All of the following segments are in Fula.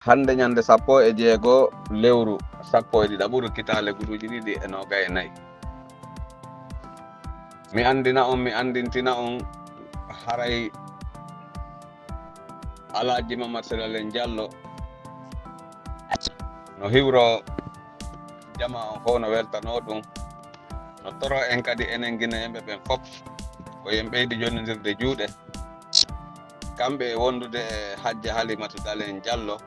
hande nyande 16 lewru 12 kitale guduji ɗiɗi e nogas e nayyi. Mi andintina on haray Alhaji Mamadou Sélalé Diallo no hiwro jama on fof no weltano ɗum no toro en kadi enen guina yimɓe ɓen fof ko yen ɓeydi jonnodirde juuɗe kamɓe e wondude e Hadja Halimatou Dalen Diallo,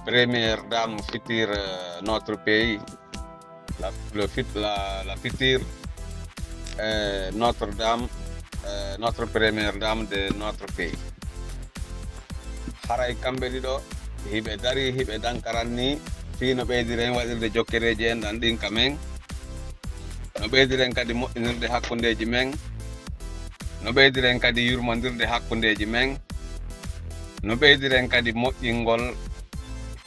première dame future notre pays, la future notre première dame de notre pays. Haray kamɓe ɗiɗo hiɓe dari hiɓe dankaranni fi no ɓeydiren waɗirde jokkereji en ɗan ɗin ka men, no ɓeydiren kadi moƴƴinirde hakkundeji men, no ɓeydiren kadi yurmodirde hakkundeji men, no ɓeydiren kadi moƴƴingol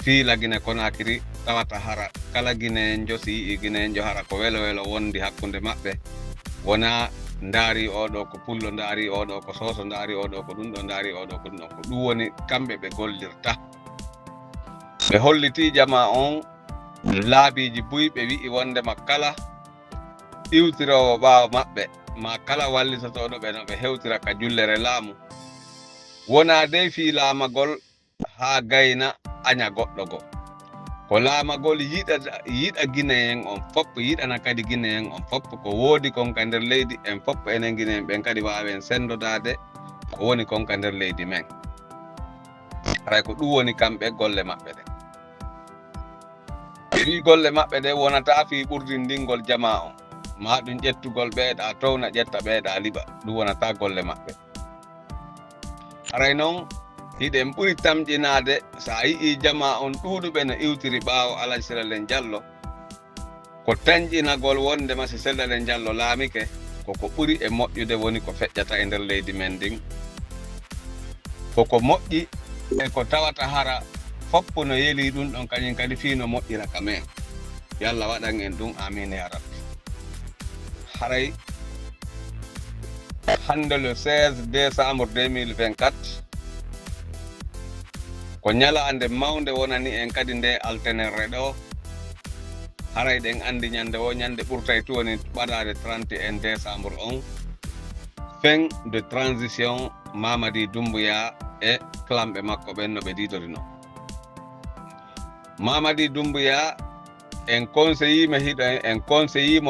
fi lagine Konakiri tawata hara kala guinéen josi guinéen jo hara ko welo welo wondi hakkunde maɓɓe, wona ndaari oɗo ko pullo ndaari oɗo ko soso ndaari oɗo ko ɗum ɗo ndaari oɗo ko ɗum ɗo, ko ɗum woni kamɓe ɓe gollirta. Ɓe holliti jama on laabiji buy ɓe wi'i wondema kala iwtirowo ɓaawo maɓɓe ma kala wallitotoɗo ɓe no ɓe hewtira ka jullere laamu wona dey fi laamagol ha gayna aña goɗɗo go, ko laamagol yiɗa guinéen on fof, yiɗana kadi guinéen on fof, ko woodi konka nder leydi en fof enen guinéen ɓen kadi wawen sendodade ko woni konka nder leydi men. Haray ko ɗum woni kamɓe golle maɓɓe ɗe. Ɓe wi golle maɓɓe ɗe wonata fi ɓurdindingol jama on, ma ɗum ƴettugol ɓeeɗa towna ƴetta ɓeeɗa liɓa, ɗum wonata golle maɓɓe. Haray noon hiɗen ɓuri tamƴinade sa yii jama on ɗuuɗuɓe no iwtiri ɓaawo Alhaji Sélalé Diallo, ko tañƴinagol wondema si Sélalé Diallo laamike koko ɓuri e moƴƴude woni ko feƴƴata e nder leydi men ndin, koko moƴƴi e ko tawata hara foppu no yeli ɗum ɗon kañum kadi fi no moƴƴira ka men. Yallah waɗan en ɗum, amin ya rabbi. Haray hande le 16 décembre 2024 ko ñalande mawnde wonani en kadi nde altenerre ɗo. Haray ɗen andi ñande o ñande ɓurtay to woni ɓaɗade 31 décembre on, fin de transition Mamadi Doumbouya e clamɓe makko ɓen no ɓe didorino. Mamadi Doumbouya en conseillimo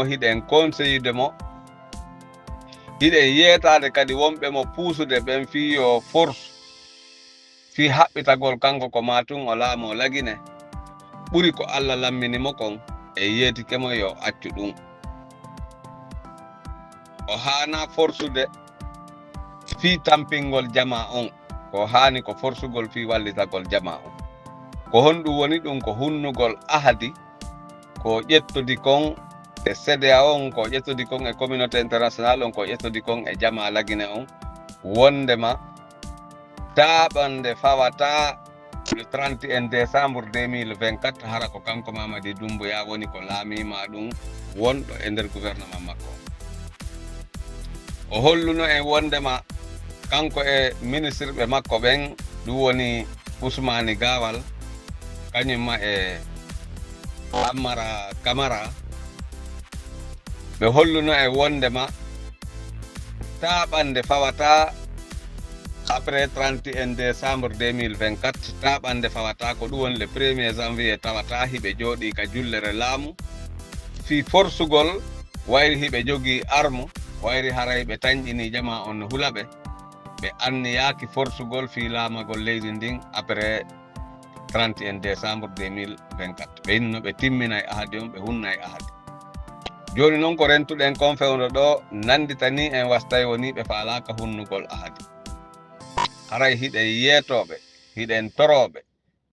hiɗen conseillide mo, hiɗen yeetade kadi wonɓe mo puusude ɓen fi yo force fi haɓɓitagol kanko ko matun o laamu o lagine, ɓuri ko Allah lamminimo kon e yeetikemo yo accu ɗum. O haana forsude fi tampingol jama on, ko haani ko forsugol fi wallitagol jama on. Ko honɗum woni ɗum ko hunnugol ahadi, ko ƴettodi kon e CEDEAO on, ko ƴettodi kon e communauté international on, ko ƴettodi kon e jama lagine on, wondema taaɓande fawata le 31 décembre 2024 hara ko kanko Mamadi Doumbouya woni ko laamima ɗum wonɗo e nder gouvernement makko. O holluno en wondema kanko e ministre ɓe makko ɓen, ɗum woni Ousmani Gawal kañumma e Amara Camara, ɓe holluno e wondema taaɓande fawata après 31 décembre 2024, taaɓande fawata ko ɗum woni le 1er janvier tawata hiɓe jooɗi ka jullere laamu fi forsugol, wayri hiɓe jogii arme, wayri haray ɓe tañƴini jama on no hulaɓe, ɓe anniyaki forsugol fi laamagol leydi ndin après 31 décembre 2024. Ɓe inno ɓe timminay ahadi on, ɓe hunnay ahadi. Joni noon ko rentuɗen kon fewno ɗo nanditani en wastay woni ɓe faalaka hunnugol ahadi. Haray hiɗen yeetoɓe, hiɗen toroɓe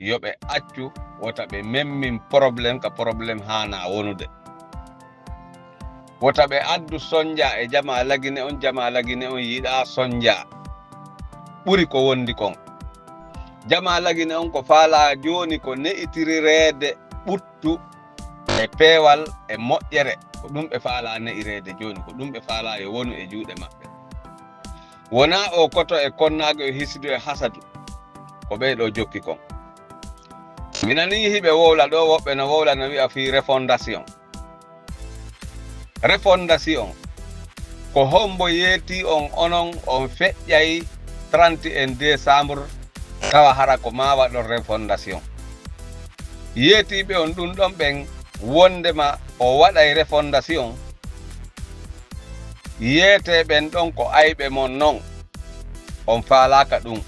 yoɓe accu wota ɓe memmin probléme ka probléme hana wonude, wota ɓe addu sonja e jama lagine on, jama lagine on yiɗa sonja, ɓuri ko wondi kon. Jama lagine on ko faala joni ko ne'itirirede ɓuttu e peewal e moƴƴere, ko ɗum ɓe faala ne'irede joni, ko ɗum ɓe faala yo wonu e juuɗe maɓɓe. Wona o koto e konnago e hisidu e hasadu ko ɓeyɗo jokki kon. minani hiɓe wowla ɗo woɓɓe no wowla no wi'a fi refondation ko hombo yeeti onon on feƴƴay 31 décembre tawa hara ko ma waɗon refondation yeetiɓe on ɗum ɗon ɓen wondema o waɗay refondation yeete ɓen ɗon ko ayɓe mon non on faalaka ɗum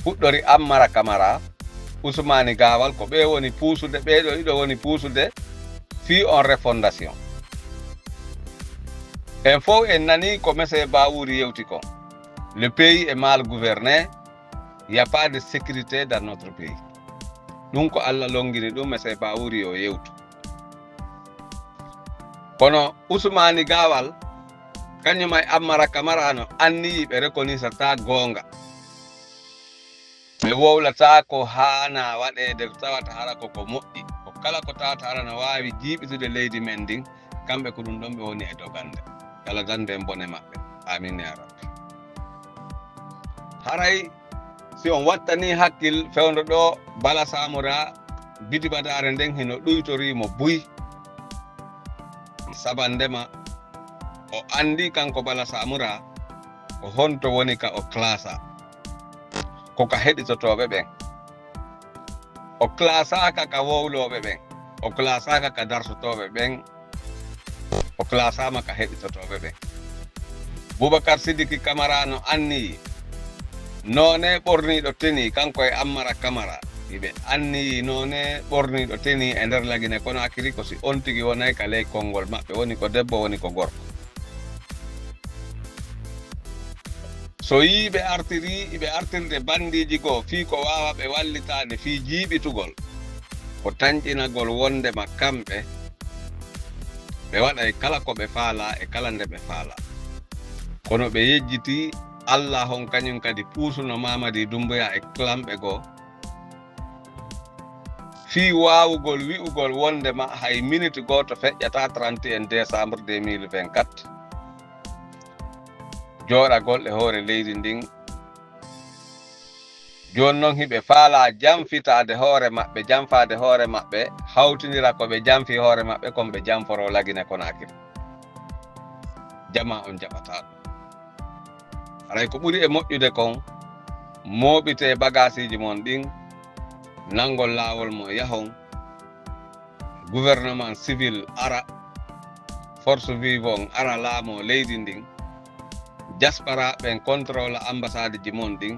fuɗɗori Ammara Camara Ousmani Gawal ko ɓe woni puusude ɓeɗo ɗiɗo woni puusude fi on refondation en fof en nani ko monsieur Bawouri yewti kon le pays est mal gouverné, il n'y a pas de sécurité dans notre pays. Ɗum ko Allah longini ɗum monsieur Bawouri o yewtu kono Ousmani Gawal kañum e Ammara Camara no anni ɓe reconnaissata gonga ɓe wowlata ko hana waɗede tawata hara koko moƴƴi ko kala ko tawata hara no wawi jiiɓitude leydi men ndin kamɓe ko ɗum ɗon ɓe woni e dogande kala dande bone maɓɓe amin ya rabbi haray si on wattani hakkil fewndo ɗo Bala Samora Bidi Badare nden hino ɗuytorimo buy sabandema o andi kanko Bala Samora ko honto woni ka o classa ko ka heɗitotoɓe ɓen o classaka ka wowloɓe ɓen o classaka ka darsotoɓe ɓen o classama ka heɗitotoɓe ɓen Boubacar Sidiki Camara no anni none ɓorniɗo teni kanko e Ammara Camara iɓe anni none ɓorniɗo teni e nder lagine Conakry ko si on tigi wonay ka ley konngol maɓɓe woni ko debbo woni ko gorko so yiɓe artiri iɓe artirde bandiji goo fi ko wawa ɓe wallitade fi jiiɓitugol ko tañƴinagol wondema kamɓe ɓe waɗay kala ko ɓe faala e kala nde ɓe faala kono ɓe yejjiti Allah hon kañum kadi puusuno Mamadi Doumbouya e klamɓe goo fi wawugol wi'ugol wondema hay minute goto feƴƴata 31 décembre 2024 jooɗagol e hoore leydi ndin joni noon hiɓe faala jamfitade hoore maɓɓe jamfade hoore maɓɓe hawtidira ko ɓe jamfi hoore maɓɓe kon ɓe jamforo lagine Conakry jama on jaɓata ɗum haray ko ɓuri e moƴƴude kon moɓite bagasiji mon ɗin nangol laawol mo yahon gouvernement civil ara force vive on ara laamo leydi ndin diaspora ɓen contrôle ambassade ji mon ɗin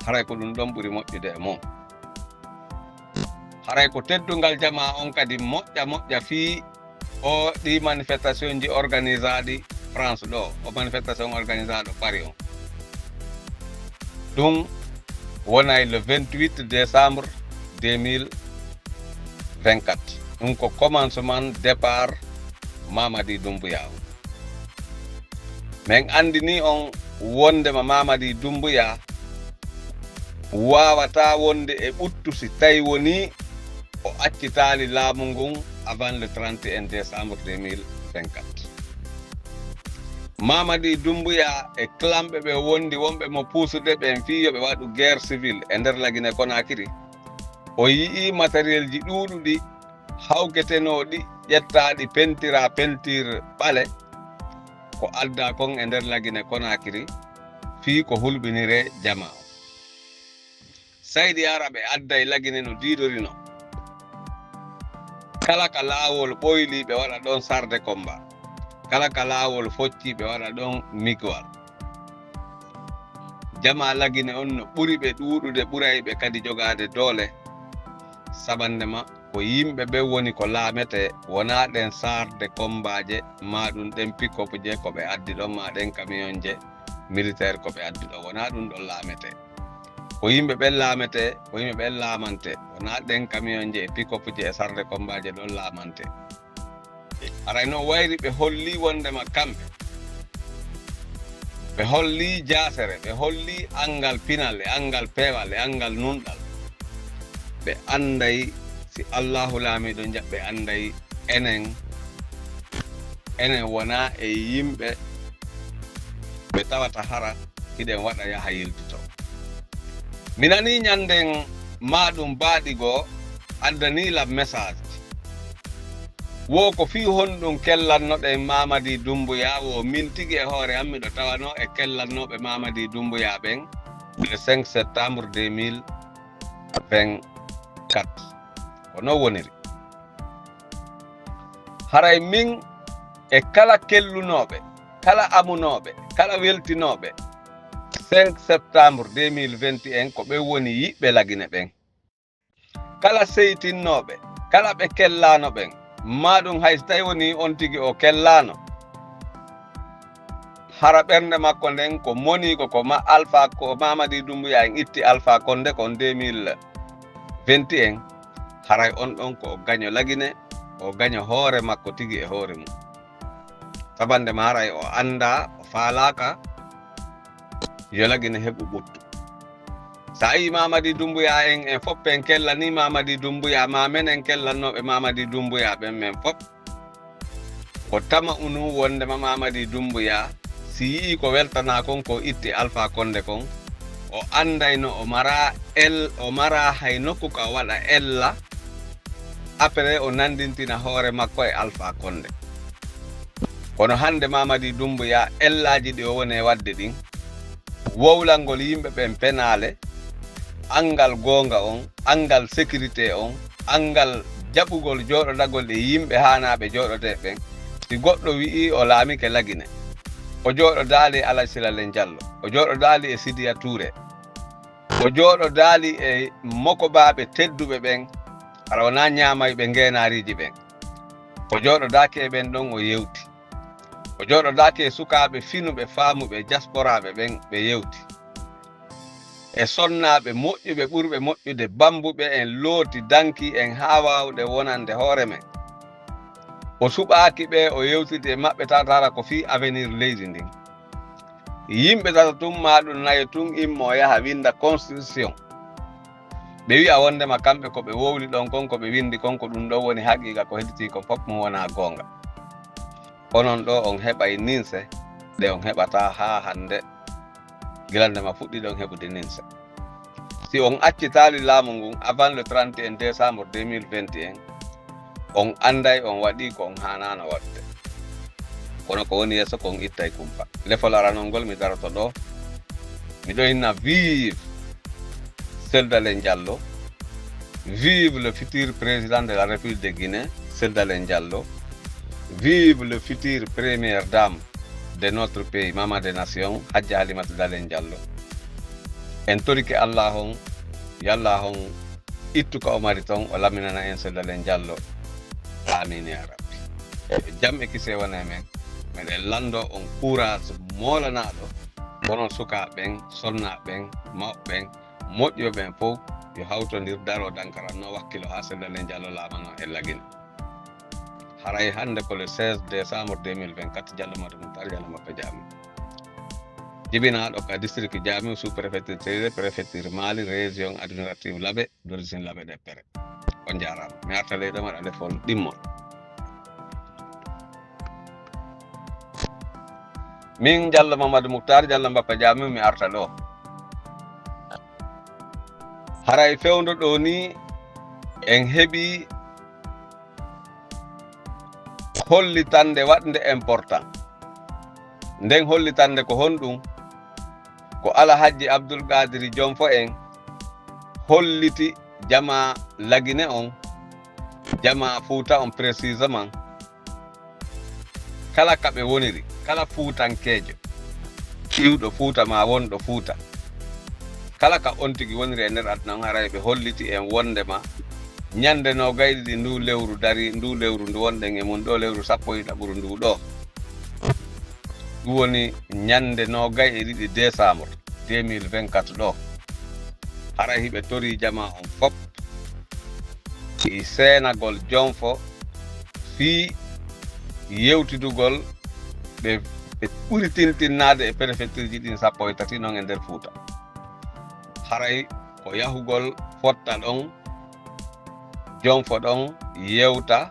haray ko ɗum ɗon ɓuri moƴƴude e mon haray ko teddungal jama on kadi moƴƴa fi o ɗi manifestation ji organisaɗi France ɗo o manifestation organisaɗo Paris on ɗum wonay le 28 décembre 2024 ɗum ko commencement départ Mamadi Doumbouya o min andini on wondema Mamadi Doumbouya wawata wonde e ɓuttu si tawi woni o accitali laamu ngun avant le 31 décembre 2024 Mamadi Doumbouya e klamɓe ɓe wondi wonɓe mo puusude ɓen fi yoɓe waɗu guerre civile e nder lagine Conakry o yii matériel ji ɗuuɗuɗi hawgetenoɗi ƴettaɗi pentira peinture ɓale ko adda kon e nder lagine Conakry fi ko hulɓinire jama o saydi ara ɓe adda e lagine no diidorino kala ka laawol ɓoyli ɓe waɗa ɗon sarde combat kala ka laawol focci ɓe waɗa ɗon migwal jama lagine on no ɓuri ɓe ɗuuɗude ɓurayɓe kadi jogade doole sabandema ko yimɓe ɓe woni ko laamete wona ɗen sarde combat je ma ɗum ɗen pick-up je ko ɓe addi ɗon ma ɗen camion je militaire ko ɓe addi ɗon wona ɗum ɗon laamete ko yimɓe ɓen laamete ko yimɓe ɓen laamante wona ɗen camion je e pick-up je e sarde combat je ɗon laamante aray no wayri ɓe holli wondema kamɓe ɓe holli jasere ɓe holli angal pinal e angal peewal e angal nunɗal ɓe anday si Allahu laamiɗo jaɓɓe anday enen wona e yimɓe ɓe tawata hara hiɗen waɗa yaha yiltito minani ñanden maɗum baɗi go andanila message wo ko fi honɗum kellannoɗe Mamady Doumbouya wo min tigi e hoore am miɗo tawano e kellannoɓe Mamady Doumbouya ɓen le 5 septembre 2024 ko non woniri haray min e kala kellunoɓe kala amunoɓe kala weltinoɓe 5 septembre 2021 ko ɓe woni yiɓɓe lagine ɓen kala seytinnoɓe kala ɓe kellano ɓen maɗum hay so tawi woni on tigi o kellano hara ɓernde makko nden ko moni ko Alpha ko Mamady Doumbouya en itti Alpha Condé kon 2021 haray on ɗon ko gaño lagine o gaño hoore makko tigi e hoore mum sabande ma haray o anda o faalaka yo lagine heɓu ɓuttu sa yi Mamady Doumbouya en fof en kellani Mamady Doumbouya ma men en kellannoɓe Mamady Doumbouya ɓen men fof ko tama unu wondema Mamady Doumbouya si yii ko weltana kon ko itti Alpha Condé kon o andayno o mara hay nokku ka waɗa ella après o nandintina hoore makko e Alpha Condé kono hande Mamady Doumbouya ellaji ɗi o woni wadde ɗin wowlalngol yimɓe ɓen penale angal gonga on angal sécurité on angal jaɓugol joɗodagol e yimɓe hanaɓe joɗote ɓen si goɗɗo wi'i o laamike lagine o jooɗo daali e Alaji Silale Diallo o jooɗo daali e Sidiya Touré o jooɗo daali e mokobaɓe tedduɓe ɓen ara wona ñamayɓe ngenariji ɓen o jooɗo daaki e ɓen ɗon o yewti o jooɗo daaki e sukaɓe finuɓe faamuɓe diasporaɓe ɓen ɓe yewti e sonnaɓe moƴƴuɓe ɓurɓe moƴƴude bambuɓe en looti danki en ha wawde wonande hoore men o suɓaki ɓe o yewtide e maɓɓe tatara ko fi avenir leydi ndin yimɓe tata tum maɗum nayo tun immo o yaha winda constitution ɓe wi'a wondema kamɓe koɓe wowli ɗon kon koɓe windi kon ko ɗum ɗo woni haqiqa ko hediti ko fof mum wona gonga onon ɗo on heɓay ninse ɗe on heɓata ha hande gilandema fuɗɗi ɗon heɓude ninse si on accitali laamu ngun avant le 31 décembre 2021 on anday on waɗi ko on hanano waɗde kono ko woni yeeso kon ittay kumpa lefol aranol ngol mi daroto ɗo miɗo inna vive Seldalen Diallo vive le futur président de la République de Guinée Seldalen Diallo vive le futur première dame de notre pays Maman des Nations Hadja Halimata Dalen Diallo en torike Allah on yalla on ittu ko o mari ton o laminana en Seldalen Diallo amin ya rabbi jam e kise wona men meɗen lando on courage molanaɗo bonon sukaɓen sonnaɓen mawɓen moƴƴoɓen fof yo hawtodir daro dankaranno wakkilo ha Seldalen Diallo lamano e lagine haray hande ko le 16 décembre 2024 Diallo Mamadou Moutar Diallo Mappa Diamé jibinaɗo ka district Diamé sous préfecture Téré préfecture Mali région administrative Labé d'origine Labé de Pere on jarama mi arta leyɗo maɗa lefol ɗimmol min Diallo Mamadou Moutar Diallo Mappa Diamé mi arta ɗo haray fewndo ɗo ni en heɓi hollitande waɗde important nden hollitande ko honɗum ko Alhaji Abdoul Kadiri Jonfo en holliti jama lagine on jama Fouta on précisément kala kaɓe woniri kala fuutankejo iwɗo Fouta ma wonɗo Fouta kala ka on tigi woniri e nder aduna on haray ɓe holliti en wondema ñande no gayɗi ndu lewru dari ndu lewru ndu wonɗen e mum ɗo lewru 14 ndu ɗo ɗum woni ñande no gay e ɗiɗi décembre 2024 ɗo hara hiɓe tori jama on fop i seenagol Jonfo fii yewtidugol ɓe ɓuri tintinnade e préfecture ji ɗin 13 noon e nder Fouta haray ko yahugol fotta ɗon Jonfo ɗon yewta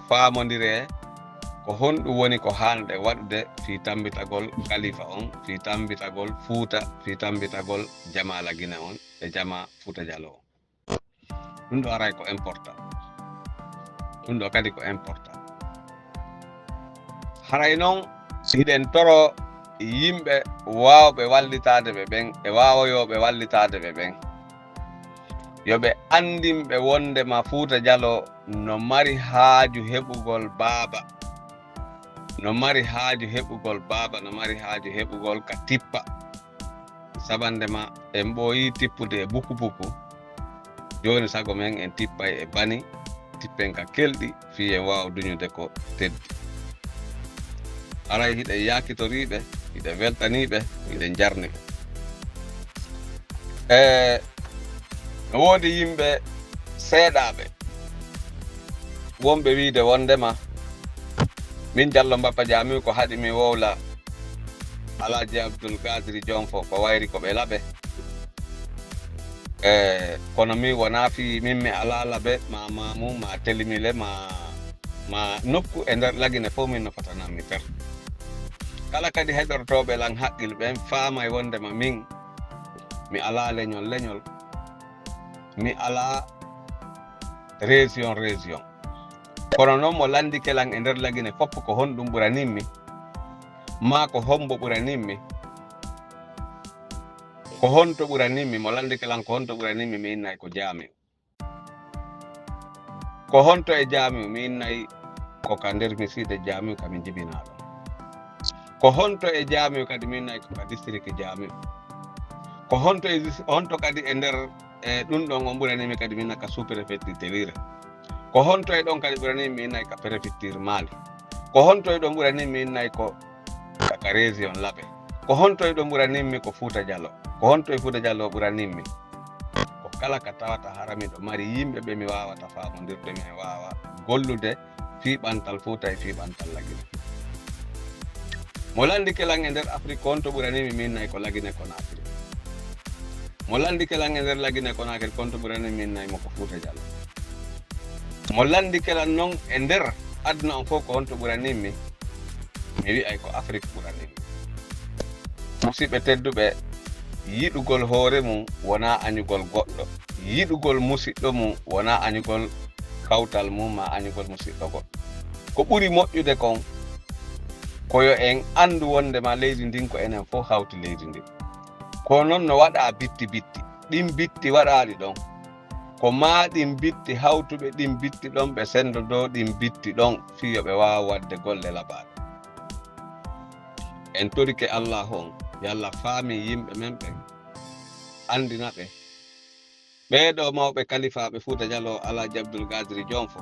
famodire ko honɗum woni ko hande waɗde fi tambitagol kalifa on, fi tambitagol Fouta, fi tambitagol jama Lagine on e jama Fouta Jallo on. ɗum ɗo aray ko important, ɗum ɗo kadi ko important. Haray noon hiɗen toro yimɓe wawɓe wallitade ɓe ɓen e wawoyoɓe wallitade ɓe ɓen yoɓe andinɓe wondema Fouta Jallo no mari haaju heɓugol baaba, no mari haaju heɓugol baaba, no mari haaju heɓugol ka tippa. Sabandema en ɓooyi tippude e buku buku, joni sago men en tippay e bani, tippen ka kelɗi fi en wawa duñude ko teddi. Aray hiɗen yakitoriɓe, hiɗen weltaniɓe, hiɗen jarniɓe. No woodi yimɓe seeɗaɓe wonɓe wiide wondema min Diallo Mbappa Jamiu ko haɗi mi wowla Alaji Abdoul Kadri Jonfo ko wayri ko ɓe laɓe, kono mi wona fi min mi ala laɓe ma mamum ma telimile ma nokku e nder Lagine fof min no fotanan mi fer. Kala kadi heɗortoɓe lan haqqil ɓen faamay wondema min mi ala leñol mi ala région kono noon mo landike lan e nder Lagine fopp ko honɗum ɓuraninmi ma ko hombo ɓuraninmi, ko honto ɓuraninmi, mo landike lan ko honto ɓuraninmi mi innay ko Jamiu. Ko honto e Jamiu mi innay ko ka nder miside Jamiu kami jibinaɗo. Ko honto e Jamiu kadi mi innay ko ka district Jamiu. Ko honto kadi e nder ɗum ɗon on ɓuranimi kadi min ka sous-préfecture Telire. Ko honto e ɗon kadi ɓuranimi mi innay ka préfecture Mali. Ko honto e ɗon ɓuranimi mi innay ko ka région Laɓe. Ko honto e ɗon ɓuranimi ko Fouta Jallo. Ko honto e Fouta Jallo ɓuranimi ko kala ka tawata harami ɗo mari yimɓe ɓe mi wawata famodirde mi wawa gollude fiɓantal Fouta e fiɓantal Lagine. Mo landi kelan e nder Afrique ko honto ɓuranimi mi innay ko Lagine Conakry. Mo landi kelan e nder Lagine Conakry ko honto ɓuranimi mi innay mo ko Fouta Jallo. Mo landi kelan noon e nder aduna on fof ko honto ɓuranimi mi wi'ay ko Afrique ɓuranimi. Musidɓe tedduɓe, yiɗugol hoore mum wona añugol goɗɗo, yiɗugol musidɗo mum wona añugol kawtal mum ma añugol musidɗo goɗɗo. Ko ɓuri moƴƴude kon koyo en andu wondema leydi ndin ko enen fof hawti leydi ndin. Ko noon no waɗa bitti ɗin bitti waɗaɗi ɗon ko ma ɗin bitti hawtuɓe ɗin bitti ɗon ɓe sendo dow ɗin bitti ɗon fiyo ɓe wawa wadde golle laɓaɗe. En torike Allah on yalla faami yimɓe men ɓen andina ɓe ɓeɗo mawɓe kalifaɓe Fouta Jallo Alaji Abdoul Kadri Jonfo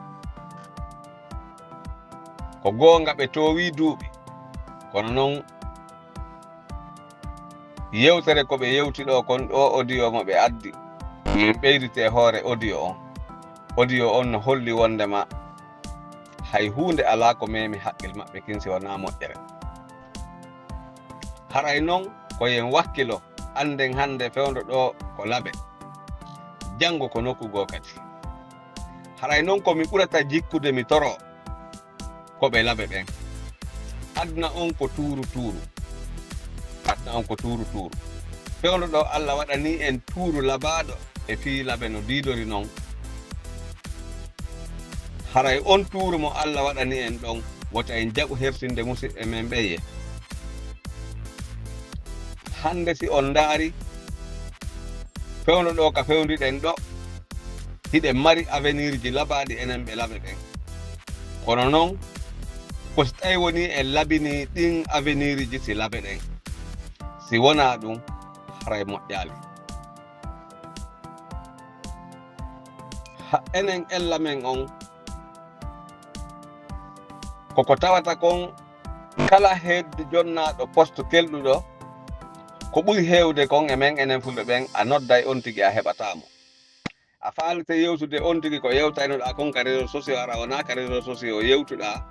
ko gonga ɓe towi duuɓi, kono noon yewtere ko ɓe yewti ɗo kon ɗo audio mo ɓe addi min ɓeydite hoore audio on no holli wondema hay hunde ala ko memi haqqil maɓɓe kinsi wona moƴƴere. Haray noon ko yen wakkilo anden hande fewndo ɗo ko Laɓe, janngo ko nokku goo kadi. Haray noon ko mi ɓurata jikkude mi toro ko ɓe Laɓe ɓen. Aduna on ko tuuru fewndo ɗo Allah waɗani en tuuru labaɗo e fii Laɓe no diidori noon. Haray on tuuru mo Allah waɗani en ɗon wota en jaɓu hersinde musidɓe men ɓeye. Hande si on ndaari fewndo ɗo ka fewndiɗen ɗo hiɗen mari avenir ji labaɗi enen ɓe Laɓe ɓen, kono noon ko so tawi woni en labini ɗin avenir ji si Laɓe ɗen, si wona ɗum haray moƴƴali. Enen ella men on koko tawata kon kala hedde jonnaɗo poste kelɗuɗo ko ɓuri heewde kon e men enen fulɓe ɓen a nodda e on tigi a heɓatamo. A faalite yewtude on tigi ko yewtaynoɗa kon ka réseaux sociaux ara wona ka réseaux sociaux yewtuɗa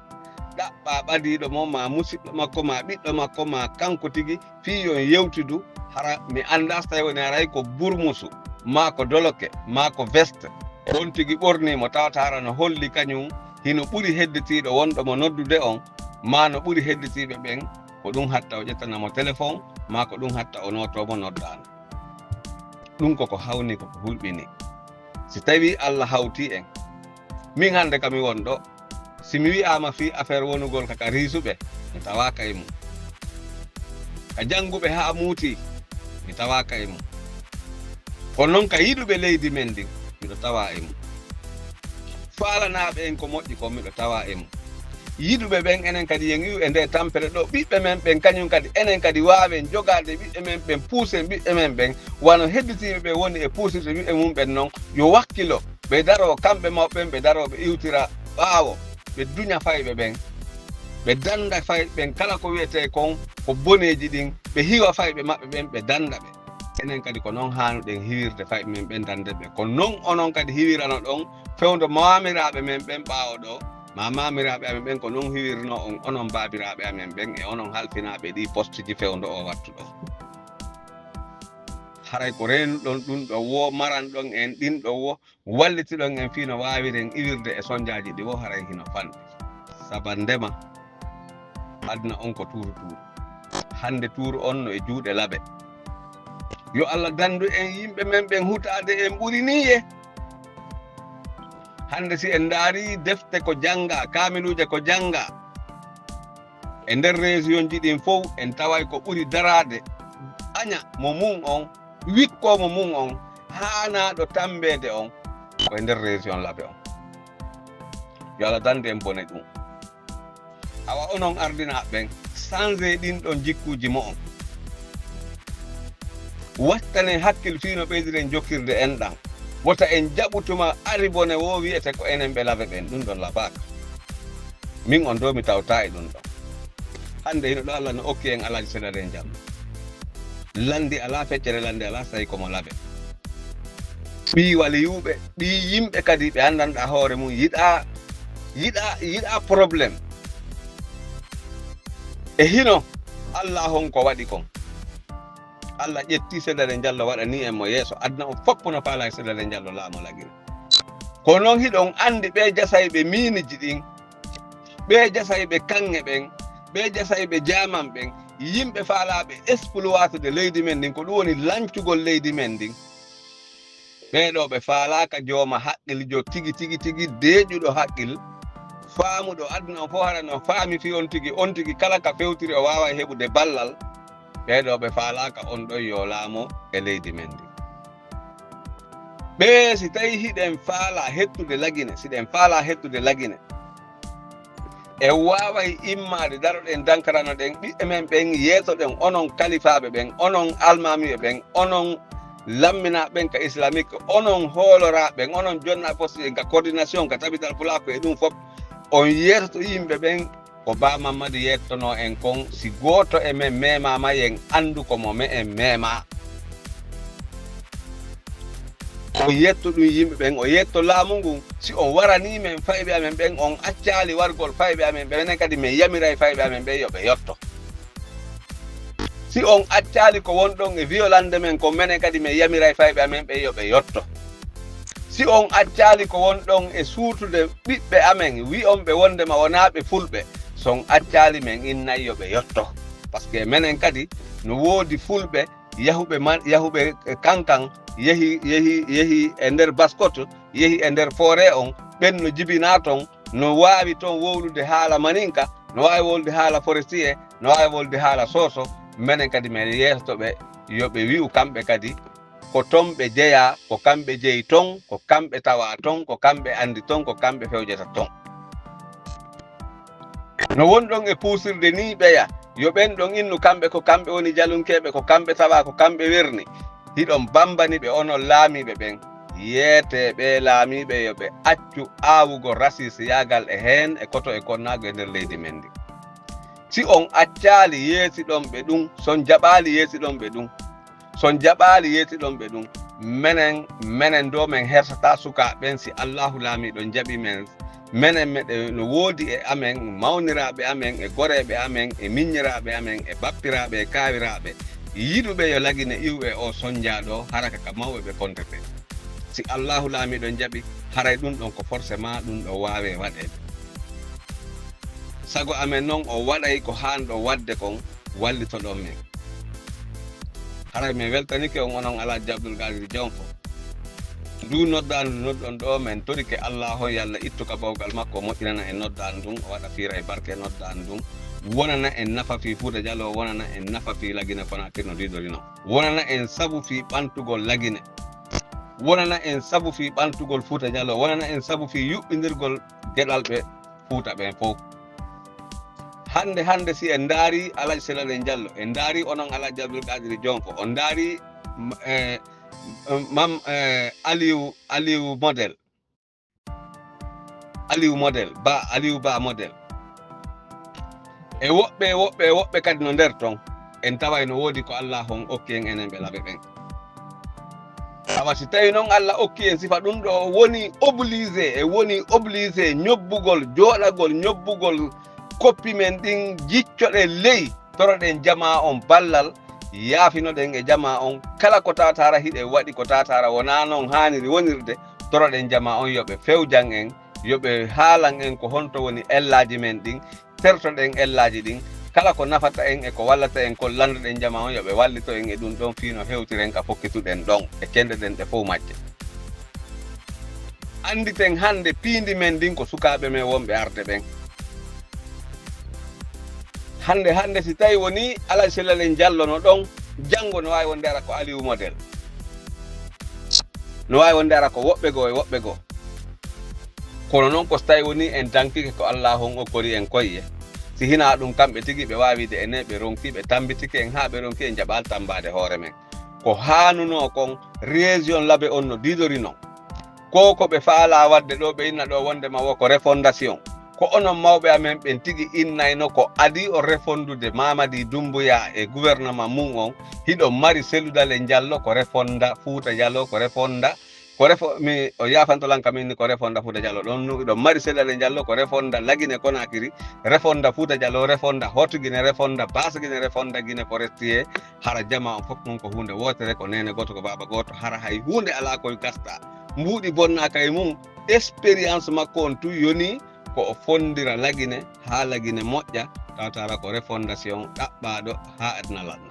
ɗaɓɓa ɓadiɗo mo ma musidɗo makko ma ɓiɗɗo makko ma kanko tigi fi yon yewtudu hara mi anda so tawi woni haray ko burmusu ma ko doloke ma ko veste on tigi ɓornimo tawata hara no holli kañum hino ɓuri heddetiɗo wonɗo mo noddude on ma no ɓuri hedditiɓe ɓen ko ɗum hatta o ƴettanamo téléphone ma ko ɗum hatta o notomo noddano ɗum koko hawni koko hulɓini si tawi Allah hawti en min hande kami won ɗo si mi wi'ama fi affaire wonugol kaka risuɓe mi tawaka e mum ka jannguɓe ha muuti mi tawaka e mum kono noon ka yiɗuɓe leydi men ndin miɗo tawa e mum faalanaɓe en ko moƴƴi ko miɗo tawa e mum yiɗuɓe ɓen enen kadi yen iw e nde tampere ɗo ɓiɓɓe men ɓen kañum kadi enen kadi waawen jogade ɓiɓɓe men ɓen puuse ɓiɓɓe men ɓen wano hedditiɓe ɓe woni e puusirde ɓiɓɓe mum ɓen noon yo wakkilo ɓe daro kamɓe mawɓen ɓe daroɓe iwtira ɓaawo ɓe duña fayɓe ɓen ɓe danda fayɓe ɓen kala ko wiyete kon ko boneji ɗin ɓe hiwa fayɓe maɓɓe ɓen ɓe danda ɓe enen kadi ko noon hanuɗen hiwirde fayɓe men ɓen dande ɓe ko noon onon kadi hiwirano ɗon fewdo mamiraɓe men ɓen ɓaawo ɗo ma mamiraɓe amen ɓen ko noon hiwirno on onon babiraɓe amen ɓen e onon halfinaɓe ɗi poste ji fewdo o wattu ɗo haray ko renuɗon ɗum ɗo wo maranɗon en ɗin ɗo wo wallitiɗon en fino wawiren iwirde e sonjaji ɗi wo haray hino fanɗi saba ndema aduna on ko tuuru hande tuuru on no e juuɗe laaɓe yo Allah dandu en yimɓe men ɓen hutade en ɓuri niye hande si en daari defte ko janga kamiluje ko janga e nder région ji ɗin fof en taway ko ɓuri darade aña mo mum on wikkomo mum on hanaɗo tambede on ko e nder région laaɓe on yo Allah dande en bone ɗum awa onon ardinaɓe ɓen changé ɗin ɗon jikkuji mo on wattane hakkil fino ɓeydiren jokkirde en ɗan wota en jaɓutuma ari bone wo wiyete ko enen ɓe laaɓe ɓen ɗum ɗon laabaka min on do mi tawta e ɗum ɗon hande hino ɗo Allah no okki en alaji seɗaɗen jam landi ala feccere landi ala sayi komo laaɓe ɓi waliyuɓe ɗi yimɓe kadi ɓe andanɗa hoore mum yiɗa probléme e hino Allah hon ko waɗi kon Allah ƴetti seɗere Diallo waɗani en mo yeeso aduna on fof no faala e seɗere Diallo laamo lagiri ko noon hiɗon andi ɓe jasayɓe miiniji ɗin ɓe jasayɓe kanŋe ɓen ɓe jasayɓe jaman ɓen yimɓe faalaɓe exploitude leydi men ndin ko ɗum woni lancugol leydi men ndin ɓeɗo ɓe faalaka jooma haqqil jo tigi deeƴuɗo haqqil faamuɗo aduna on fof hara no faami fi on tigi kala ka fewtiri o wawa heɓude ballal ɓeɗo ɓe faalaka on ɗon yo laamo e leydi men ndi ɓe si tawi hiɗen faala hettude lagine siɗen faala hettude lagine e waway immade daroɗen dankarano ɗen ɓiɓɓe men ɓen yeesoɗen onon kalifaɓe ɓen onon almamiɓe ɓen onon lammina ɓen ka islamique onon hooloraɓen onon jonna poste ka coordination ka tabital fulako e ɗum fof on yeetoto yimɓe ɓen ko Ba Mamadou yettono en kon si goto e men memama yen andu ko mo me en mema o yetto ɗum yimɓe ɓen o yetto laamu ngun si on warani men fayɓe amen ɓen on accali wargol fayɓe amen ɓenen kadi min yamiray fayɓe amen ɓen yoɓe yetto si on accali ko wonɗon e violande men ko menen kadi min yamiray fayɓe amen ɓen yoɓe yetto si on accali ko wonɗon e suutude ɓiɓɓe amen wi on ɓe wondema wonaɓe fulɓe son accali men innay yoɓe yetto par ce que menen kadi no woodi fulɓe yahuɓe kankan yehi e nder baskoto yehi e nder forêt on ɓen no jibina ton no wawi ton wowlude haala maninka no wawi wolde haala forestier no wawi wolde haala soso menen kadi men yeesotoɓe yoɓe wi'u kamɓe kadi ko ton ɓe jeeya ko kamɓe jeeyi ton ko kamɓe tawa ton ko kamɓe andi ton ko kamɓe fewjata ton no wonɗon e puusirde ni ɓeya yo ɓen ɗon innu kamɓe ko kamɓe woni jalunkeɓe ko kamɓe tawa ko kamɓe werni hiɗon bambani ɓe onon laamiɓe ɓen yeete ɓe laamiɓe yoɓe accu aawugo rasis yagal e heen e koto e konnago e nder leydi men ndi si on accali yeesiɗon ɓe ɗum son jaɓali yeesiɗon ɓe ɗum son jaɓali yeesiɗon ɓe ɗum menen do men hersata sukaɓen si Allahu laamiɗon jaɓi men menen meɗe no woodi e amen mawniraɓe amen e goreɓe amen e miññiraɓe amen e bappiraɓe e kawiraɓe yiɗuɓe yo lagine iwɓe o sonjaɗo haraka ka mawɓe ɓe kontete si Allahu laamiɗon jaɓi haray ɗum ɗon ko forcément ɗum ɗo wawe waɗede sago amen non o waɗay ko hanɗo wadde kon wallitoɗon men haray min weltanike on onon Alhaji Abdoul Kadir Jonko ndu noddandu nodɗon ɗo men torike Allah hon yalla ittu ka bawgal makko moƴƴinana en noddan ɗum o waɗa fiira e barke noddan ɗum wonana en nafa fi Fouta Djalo wonana en nafa fi Lagine Konakri no didorino wonana en sabu fi ɓantugol Lagine wonana en sabu fi ɓantugol Fouta Djalo wonana en sabu fi yuɓɓidirgol geɗal ɓe Fouta ɓen fof hande si en daari Alhaji Selalen Diallo en daari onon Alhaji Abdoul Kadir Jonko on daari mam Aliou modèle Ba modèle e woɓɓe kadi no nder ton en taway no woodi ko Allah hon okki en enen ɓe laɓe ɓen awa si tawi noon Allah okki en sifa ɗum ɗo woni obligé ñobbugol jooɗagol ñobbugol koppi men ɗin jiccoɗe ley toroɗen jama on ballal yaafinoɗen e jama on kala ko tatara hiɗe waɗi ko tatara wona noon haniri wonirde toroɗen jama on yoɓe fewjan en yoɓe haalan en ko honto woni ellaji men ɗin tertoɗen ellaji ɗin kala ko nafata en e ko wallata en ko landuɗen jama on yoɓe wallito en e ɗum ɗon fino hewtiren ka fokkituɗen ɗon e kendeɗen ɗe fof majje anditen hande piindi men ɗin ko sukaɓe men wonɓe arde ɓen hande si tawi woni Alhaji Selalen Diallo no ɗon janngo no wawi wonde ara ko Aliou modèle no wawi wonde ara ko woɓɓe goo kono noon ko so tawi woni en dankike ko Allah hon okkori en koye si hina ɗum kamɓe tigi ɓe wawide ene ɓe ronki ɓe tambitike en ha ɓe ronki en jaɓal tambade hoore men ko hanuno kon région labe on no didorino ko ɓe faala wadde ɗo ɓe inna ɗo wondema wo ko refondation ko onon mawɓe amen ɓen tigi innayno ko adi o refondude Mamadi Doumbouya e gouvernement mum on hiɗo mari selludale Diallo ko refonda Fouta Djalo mi o yafantolan kamin ni ko refonda Fouta Djalo ɗon ɗo mari selludale Diallo ko refonda Lagine Konakri refonda Fouta Djalo refonda Hotguine refonda Basguine refonda Guine Forestier hara jama on fof mum ko hunde wotere ko nene goto ko baba goto hara hay hunde ala koye gasta mbuuɗi bonnaka e mum expérience makko on tu yoni ko o fondira Lagine ha Lagine moƴƴa tawtara ko refondation ɗaɓɓaɗo ha adna lanna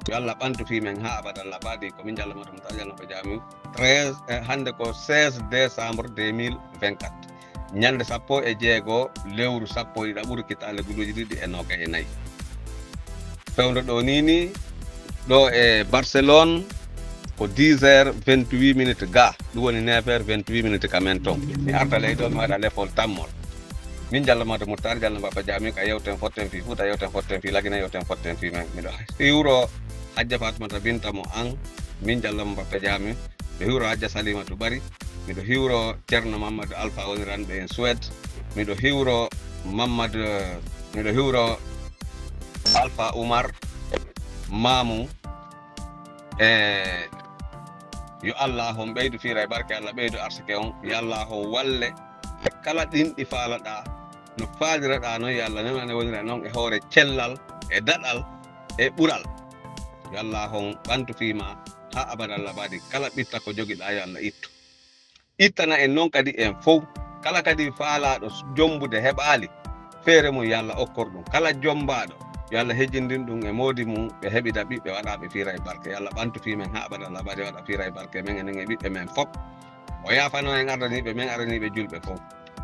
yo Allah ɓantu fimen ha abadan labadi ko min jallamata mo tajalno ɓe jami 13 hande ko 16 décembre 2024 ñande 16 lewru 10 ɓuri kitale guluji ɗiɗi e 24 fewdo ɗo nini ɗo e Barcelone ko 10h28 minutes ga ɗum woni 9h28 minutes kamen ton mi arta leyɗo mi waɗa lefol tammol min jallamata Moutar Diallo Baba Jami ka yewten fotten fi Fouta yewten fotten fi Lagine yewten fotten fi men miɗo hiwro Hajja Fatumata Binta mo an min jallamo Baba Jami miɗo hiwro Hajja Salimatu Bari miɗo hiwro Ceerno Mamadou Alpha woniranɓe en Suède miɗo hiwro Alpha Oumar Mamou yo Allah hon ɓeydu fiira e barke Allah ɓeydu arsike on yo Allah hon walle e kala ɗinɗi faalaɗa no faaliraɗa noon yo Allah nemane wonira noon e hoore cellal e daɗal e ɓural yo Allah hon ɓantu fiima ha abadal labadi kala ɓitta ko jogiɗa yo Allah ittana en noon kadi en fof kala kadi faalaɗo jombude heɓaali feere mum yo Allah okkor ɗum kala jombaɗo yo Allah hejjindin ɗum e modi mum ɓe heɓida ɓiɓɓe waɗaɓe fiira e barke yo Allah ɓantu fimen ha abada labadi waɗa fiira e barke men enen e ɓiɓɓe men fof o yafano en ardaniɓe men araniɓe julɓe fof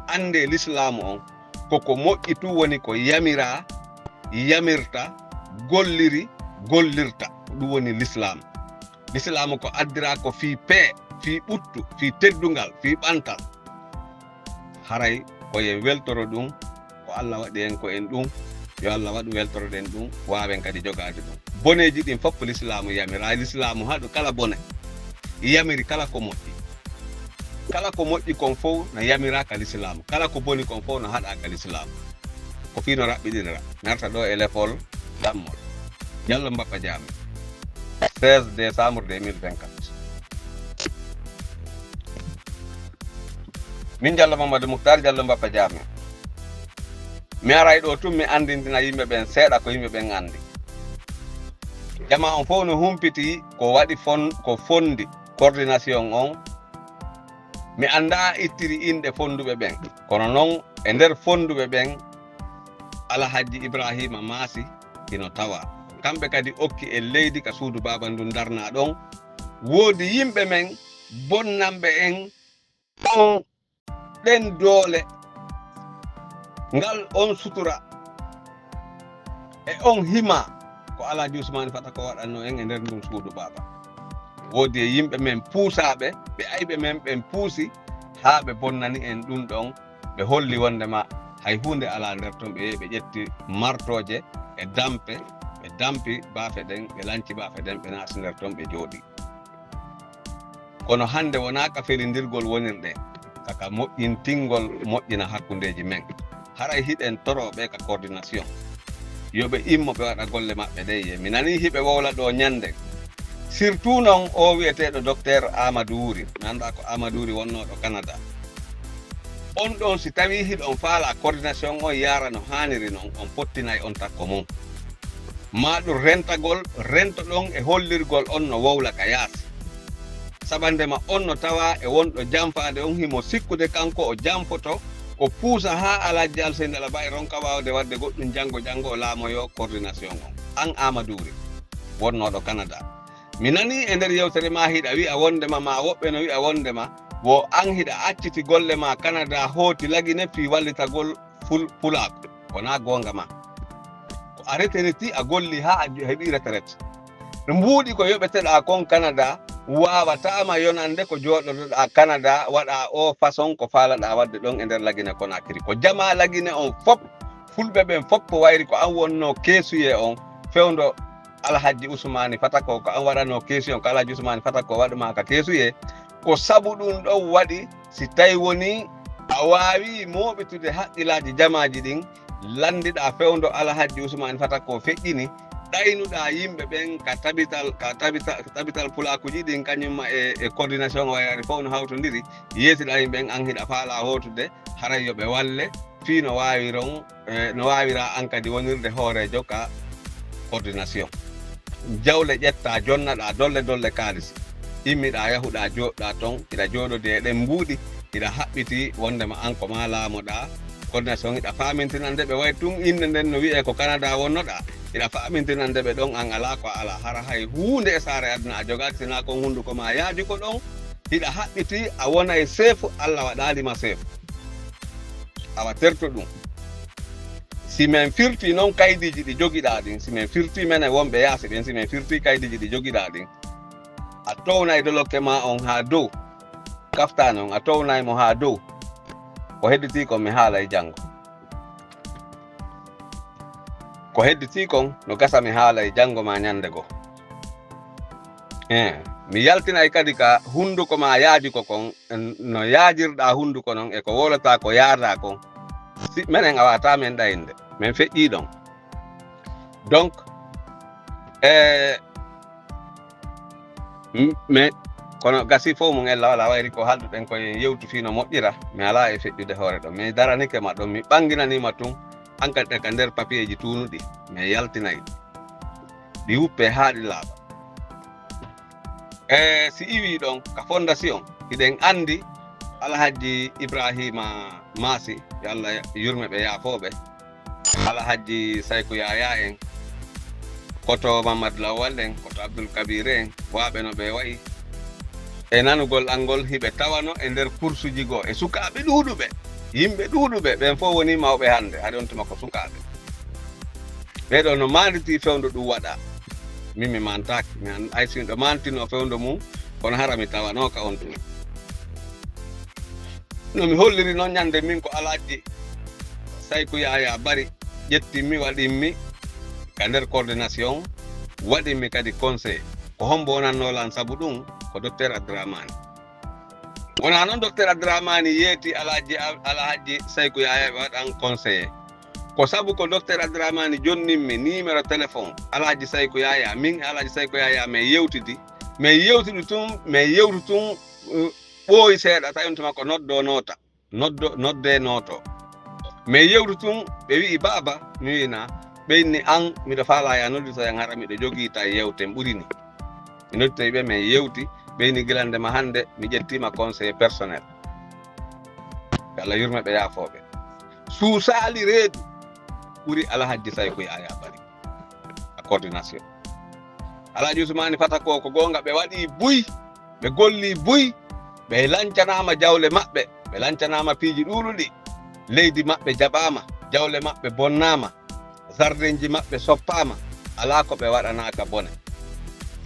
ande l'islamu on koko moƴƴi tu woni ko yamirta gollirta ɗum woni l'islamu ko addira ko fi ɓuttu fi teddungal fi ɓantal haray koye weltoro ɗum ko Allah waɗi en ko en ɗum yo Allah waɗu weltoroɗen ɗum wawen kadi jogade ɗum boneji ɗin fof l'islamu yamira l'islamu haɗu kala bone yamiri kala ko moƴƴi kon fof no yamiraka l'islamu kala ko boni kon fof no haɗaka l'islamu ko fino raɓɓiɗinira narta ɗo e lefol dammol Diallo Baba Jami 16 décembre 2024 min Diallo Mamadou Moutar Diallo Baba Jami mi aray ɗo tun mi andindina yimɓe ɓen seeɗa ko yimɓe ɓen andi jama on fof no humpiti ko waɗi ko fondi coordination on mi anda ittiri inɗe fonduɓe ɓen kono noon e nder fonduɓe ɓen Alhaji Ibrahima Massi ino tawa kamɓe kadi okki e leydi ka suudu baba ndu darna ɗon woodi yimɓe men bonnamɓe en on ɗen doole ngal on sutura e on hima ko Alhaji Ousmane Fata ko waɗanno en e nder ndun suudu baba woodi e yimɓe men puusaɓe ɓe ayɓe men ɓen puusi haa ɓe bonnani en ɗum ɗon ɓe holli wondema hay hunde ala nder ton ɓe ƴetti martoje e dampe ɓe dampi baafe ɗen ɓe lanci baafe ɗen ɓe naati nder ton ɓe jooɗi kono hande wona ka felindirgol wonirɗe kaka moƴƴintingol moƴƴina hakkundeji men haray hiɗen toroɓe ka coordination yoɓe immo ɓe waɗa golle maɓɓe ɗe ye mi nani hiɓe wowla ɗo ñande surtout noon o wiyeteɗo docteur Amadou Wuri mi anda ko Amadou Wuri wonnoɗo Canada on ɗon si tawi hiɗon faala coordination o yara no haniri noon on pottinay on takko mum ma ɗum rentagol rento ɗon e hollirgol on no wowla ka yaasi sabandema on no tawa e wonɗo janfade on himo sikkude kanko o janfoto o puusa ha Alhaji Alseyni Alaba e ronka wawde wadde goɗɗum janggo o laamoyo coordination on an Amadou Wuri wonnoɗo Canada mi nani e nder yewtere ma hiɗa wi'a wondema ma woɓɓe no wi'a wondema wo an hiɗa acciti golle ma Canada hooti lagine fi wallitagol pulaako wona gonga ma ko a reteniti a golli ha a heɓi retraite no mbuuɗi ko yoɓeteɗa kon Canada wawatama yonande ko joɗotoɗa Canada waɗa o façon ko faalaɗa wadde ɗon e nder lagine Conakry ko jama lagine on fop fulɓe ɓen fop ko wayri ko an wonno keesuye on fewdo Alhaji Ousmane Fata ko an waɗano keesuye ko Alhaji Ousmane Fata ko waɗuma ka keesuye ko sabu ɗum ɗon waɗi si tawi woni a wawi moɓitude haqqillaji jamaji ɗin landiɗa fewdo Alhaji Ousmane Fata ko feƴƴini ɗaynuɗa yimɓe ɓen ka tabital pulakuji ɗin kañumma e coordination wayari fof no hawtodiri yeytiɗa yimɓe an hiɗa faala hotude haray yoɓe walle fi no wawiron no wawira an kadi wonirde hoorejo ka coordination jawle ƴetta jonnaɗa dolle kalis immiɗa yahuɗa joɗɗa ton iɗa joɗode e ɗen mbuuɗi iɗa haɓɓiti wondema an ko ma laamoɗa coordination iɗa famintinande ɓe way tun inde nden no wiye ko Canada wonnoɗa iɗa famintinande ɓe ɗon an ala ko ala hara hay hunde e saare aduna a jogaki sina kon hunduko ma yaadi ko ɗon hiɗa haɓɓiti a wona e seefu Allah waɗalima seefu awa terto ɗum si min firti noon kaydiji ɗi jogiɗa ɗin si min firti men e wonɓe yaasi ɓen si min firti kaydiji ɗi jogiɗa ɗin a townay dolokke ma on ha dow kaftane on a townaymo ha dow ko hedditi kon mi haala e janngo ko hedditi kon no gasa mi haala e janngo ma ñande go mi yaltinay kadi ka hunduko ma yaaji ko kon no yaajirɗa hunduko non e ko wolata ko yaarda kon si menen a wata men ɗayinde min feƴƴi ɗon donc mais kono gasi fof mum ella wala wayri ko halduɗen koye yewtu fino moƴƴira mi ala e feƴƴude hoore ɗon mi daranike ma ɗon mi ɓanginanima tun hankadi ka nder papier ji tunuɗi mi yaltinayi ɗi wuppe haa ɗi laaɓa si iwi ɗon ka fondation hiɗen andi Alhaji Ibrahima Massi yo Allah yurme ɓe yaafoɓe Alhaji Saykou Yaya en koto Mamadou Lawal en koto Abdoul Kabir en waaɓe no ɓe wayi e nanugol angol hiɓe tawano e nder kursuji goo e sukaɓe ɗuuɗuɓe yimɓe ɗuuɗuɓe ɓen fof woni mawɓe hannde haɗe on tuma ko sukaɓe ɓeɗo no manditi fewndo ɗum waɗa min mi mantaki mi ay sinɗo mantino fewndo mum kono hara mi tawano ka on tuma no mi holliri noon ñande min ko Alhaji Saykou Yaya Bari ƴettimmi waɗinmi ka nder coordination waɗinmi kadi conseil ko hombo wonannolan sabu ɗum ko docteur Abdourahmane wona noon docteur Abdourahmane yeeti Alhaji Saykou Yaya ɓe waɗan conseiller ko sabu ko docteur Abdourahmane jonninmi numéro téléphone Alhaji Saykou Yaya min Alhaji Saykou Yaya min yewtidi min yewtidi tun min yewtu tun ɓooyi seeɗa tawi on tuma ko nodde noto min yewtu tun ɓe wi'i baba mi wina ɓeyni an miɗo faala ya noddito yan hara miɗo jogii ta yewten ɓurini mi nodditoy ɓe min yewti ɓeyni gilandema hannde mi ƴettima conseil personnel Allah yurme ɓe yaafoɓe suusaali reedu ɓuri Alhaji Sayko Yaya Bari a coordination Alhaji Ousmane Fata ko gonga ɓe waɗi buy ɓe golli buy ɓe lancanama jawle maɓɓe ɓe lancanama piiji ɗuɗuɗi leydi maɓɓe jaɓama jawle maɓɓe bonnama sardenji maɓɓe soppama ala ko ɓe waɗanaka bone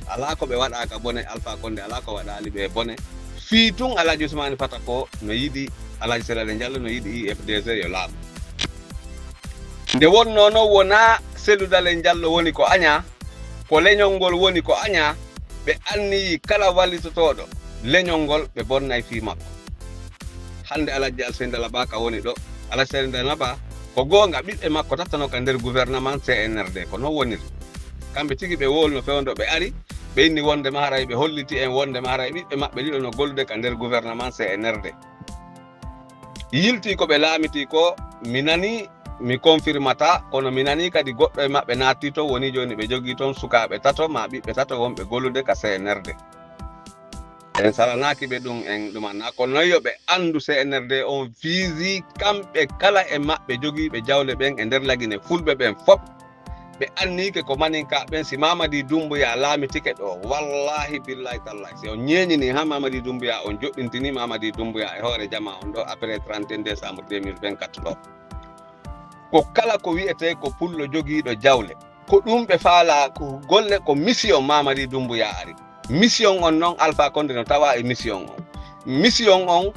ala ko ɓe waɗaka bone Alpha Condé ala ko waɗali ɓe bone fii tun Alhaji Ousmane Fata ko no yiɗi Alhaji Sellale Diallo no yiɗi IFDC yo laamu nde wonno no wona Selludale Diallo woni ko aña ko leñol ngol woni ko aña ɓe anniyi kala wallitotoɗo leñol ngol ɓe bonnay fii makko hande Alhaji Alassane Dallaba ka woni ɗo Alassane Dallaba ko gonga ɓiɓɓe makko tattano ka nder gouvernement CNRD ko non woniri kamɓe tigi ɓe wolno fewndo ɓe ari ɓe inni wonde maray ɓe holliti en wonde maray ɓiɓɓe maɓɓe ɗiɗo no gollude ka nder gouvernement CNRD yilti ko ɓe laamiti ko mi nani mi confirmata kono mi nani kadi goɗɗo e maɓɓe naatti to woni joni ɓe jogii toon sukaaɓe tato ma ɓiɓɓe tato wonɓe gollude ka CNRD en salanaki ɓe ɗum en ɗumanna ko noyo ɓe andu CNRD on fiisi kamɓe kala e maɓɓe jogiiɓe jawle ɓen e nder lagine fulɓe ɓen fof ɓe annike ko maninka ɓen si Mamadi Doumbouya laamitike ɗo wallahi billahi tallahi si on ñeeñini ha Mamadi Doumbouya on joɗɗintini Mamadi Doumbouya e hoore jama on ɗo après 31 décembre 2024 ɗo ko kala ko wiyete ko pullo jogiiɗo jawle ko ɗum ɓe faala ko golle ko mission Mamadi Doumbouya ari mission on noon Alpha Condé no tawa e mission on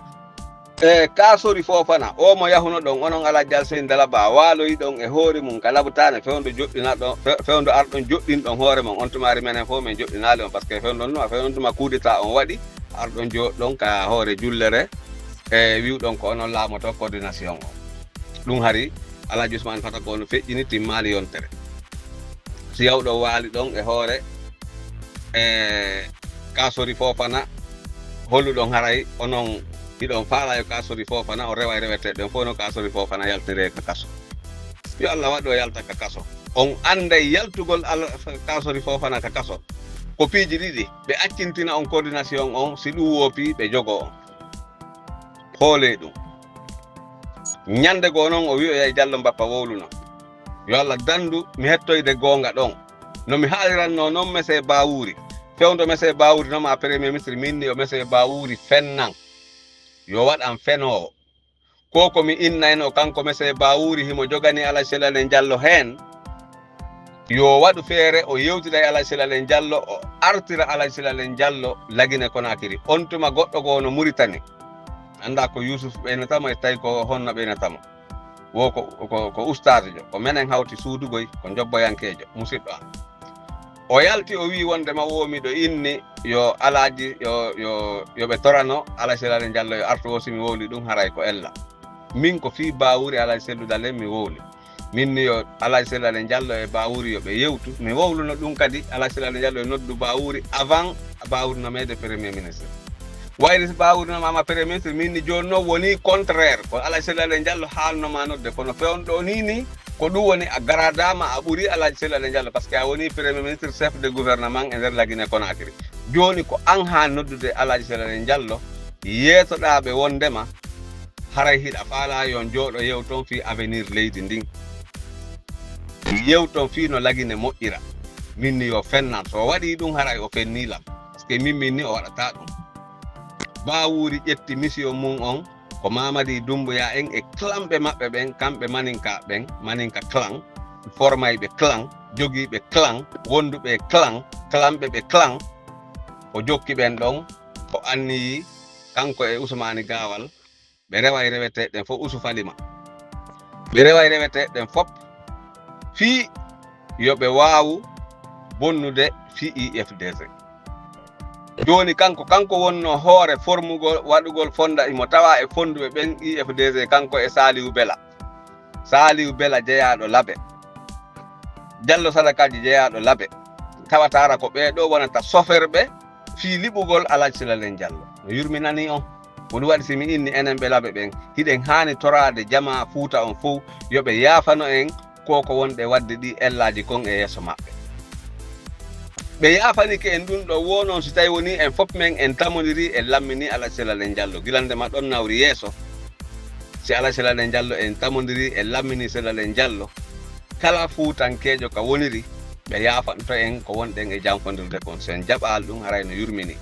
Kasori Fofana o mo yahuno ɗon onon Alhaji Alassane Dallaba waaloyi ɗon e hoore mum ka labtane fewndo joɗɗina ɗon fewndo arɗon joɗɗin ɗon hoore mon on tumari menen fof min joɗɗinali on par ce que fewndo no fewndo tuma coup d'état on waɗi arɗon joɗɗon ka hoore jullere e wiwɗon ko onon laamoto coordination o ɗum hari Alhaji Ousmane Fata ko no feƴƴini timmali yontere si yawɗo waali ɗon e hoore Kasori Fofana holluɗon haray onon ɗiɗon faala yo Kasori Fofana o rewa e reweteɗen fof no Kasori Fofana yaltire ka kaso yo Allah waɗi o yalta ka kaso on anday yaltugol Kasori Fofana ka kaso ko piiji ɗiɗi ɓe accintina on coordination on si ɗum woopi ɓe jogo on hoole ɗum ñande goo noon o wi o yahi Diallo Bappa wowluno yo Allah dandu mi hettoyde goonga ɗon no mi haaliranno noon Messe Bawuri fewndo Messe Bawuri nooma premier ministre minni o Messe Bawuri fennan yo waɗan fenowo ko komi innayno kanko Messe Bawuri himo jogani Alhaji Sellale Diallo heen yo waɗu feere o yewtida e Alhaji Sellale Diallo o artira Alhaji Sellale Diallo lagine Conakry on tuma goɗɗo goo no Mauritanie anda ko Youssouf ɓeynatamo e tawi ko honno ɓeynatamo wo ko ustade jo ko menen hawti suudugoy ko jobboyankejo musidɗo am o yalti o wi wondema womiɗo inni yo alaji yoɓe torano Alhaji Sellale Diallo yo artu o simi wowli ɗum haray ko ella min ko fi Bawuri Alhaji Selludale mi wowli minni yo Alhaji Sellale Diallo e Bawuri yoɓe yewtu mi wowluno ɗum kadi Alhaji Sellale Diallo e noddu Bawuri avant Bawuri nomede premier ministre wayri Bawuri nomama premier ministre minni joni noon woni contraire ko Alhaji Sellale Diallo haalnoma nodde kono fewndo ni ko ɗum woni a garadama a ɓuuri Alhaji Sellale Diallo par ce que a woni premier ministre chef de gouvernement e nder lagine Conakry joni ko an ha noddude Alhaji Sellale Diallo yeetoɗaɓe wondema haray hiɗa faala yon jooɗo yewton fi avenir leydi ndin yewton fi no lagine moƴƴira minni yo fennan so waɗi ɗum haray o fennilam par ce que minni o waɗata ɗum Bawuri ƴetti mission mum on ko Mamadi Doumbouya en e clanɓe maɓɓe ɓen kamɓe maninka clan formayɓe clan jogiiɓe clan wonduɓe clan clanɓe ɓe clan o jokki ɓen ɗon o anniyi kanko e Ousmane Gawal ɓe rewa e reweteɗen fof Ousufalima ɓe rewa e reweteɗen fof fii yoɓe waawu bonnude fi IFDC joni kanko wonno hoore formugol waɗugol fonda imo tawa e fonduɓe ɓen IFDC kanko e Saliou Bela jeeyaɗo Labe Diallo Sadakaji jeeyaɗo Labe tawatara ko ɓeɗo wonata soferɓe fi liɓugol Alhaji Sellale Diallo no yurminani on ko ɗum waɗi simi inni enen ɓe Labe ɓen hiɗen hani torade jama Fuuta on fof yoɓe yaafano en koko wonɗe wadde ɗi ellaji kon e yeeso maɓɓe ɓe yaafanike en ɗum ɗo wonon so tawi woni en fof men en tamodiri en lammini Alhaji Sellale Diallo gilandema ɗon nawri yeeso si Alhaji Sellale Diallo en tamodiri en lammini Sellale Diallo kala fuutankeejo ka woniri ɓe yaafanto en ko wonɗen e janfondirde kon sen jaɓal ɗum haray no yurmini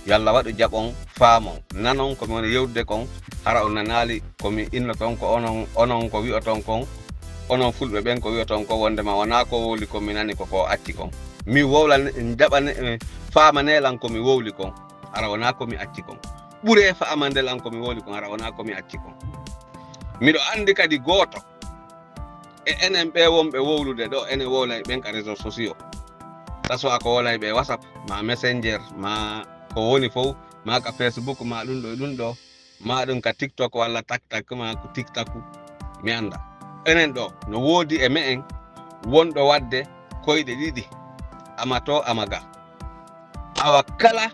yo Allah waɗu jaɓon faamon nanon komi woni yewdude kon hara o nanali komi inno ton ko onon ko wi'oton kon onon fulɓe ɓen ko wi'oton ko wondema wona ko wowli kon mi nani koko acci kon mi wowla jaɓa faamanelan komi wowli kon hara wona komi acci kon ɓure faamandelan komi wowli kon hara wona komi acci kon miɗo andi kadi gooto e enen ɓe wonɓe wowlude ɗo enen wowlay ɓen ka réseaux sociaux taso ako wolay ɓe WhatsApp ma Messenger ma ko woni fof ma ka Facebook ma ɗum ɗo ma ɗum ka TikTok walla tak ma ko TikTok mi anda enen ɗo no woodi e me'en wonɗo wadde koyɗe ɗiɗi amato amaga awa kala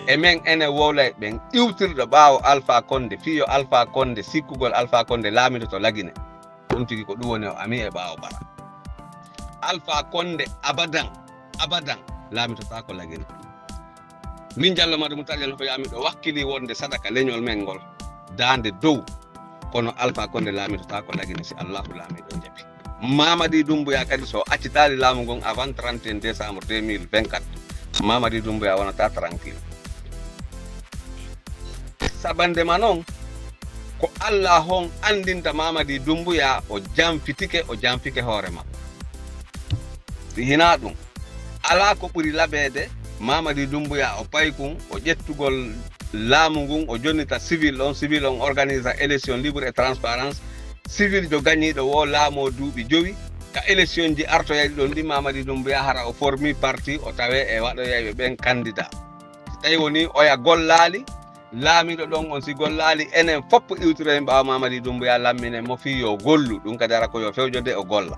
e men ene wowlay ɓen iwtirɗo ɓaawo Alpha Condé fiyo Alpha Condé sikkugol Alpha Condé laamiɗo to lagine ɗum tigi ko ɗum woni o ami e ɓaawo bara Alpha Condé abadan laamitota ko lagine min jalloma ɗum taƴal ko yami ɗo wakkili wonde sadaka leñol men ngol dande dow kono Alpha Condé laamitota ko lagine si Allahu laamiɗo jaɓi Mamadi Doumbouya kadi so accitali laamu ngon avant 31 décembre 2024 Mamadi Doumbouya wonata tranquille sabandema noon ko Allah hon andinta Mamadi Doumbouya o jamfike hoore makko si hina ɗum ala ko ɓuri laɓede Mamadi Doumbouya o paykun o ƴettugol laamu ngun o jonnita civil on organisa élection libre et transparence civil jo gañiɗo wo laamo duuɓi jowi ka élection ji artoyayɗi ɗon ɗi Mamadi Doumbouya hara o formi parti o tawe e waɗoyayɓe ɓen candidat so tawi woni oya gollali laamiɗo ɗon on si gollali enen fopp iwtiroyen ɓaawa Mamadi Doumbouya lammine mo fi yo gollu ɗum kadi ara ko yo fewjode o golla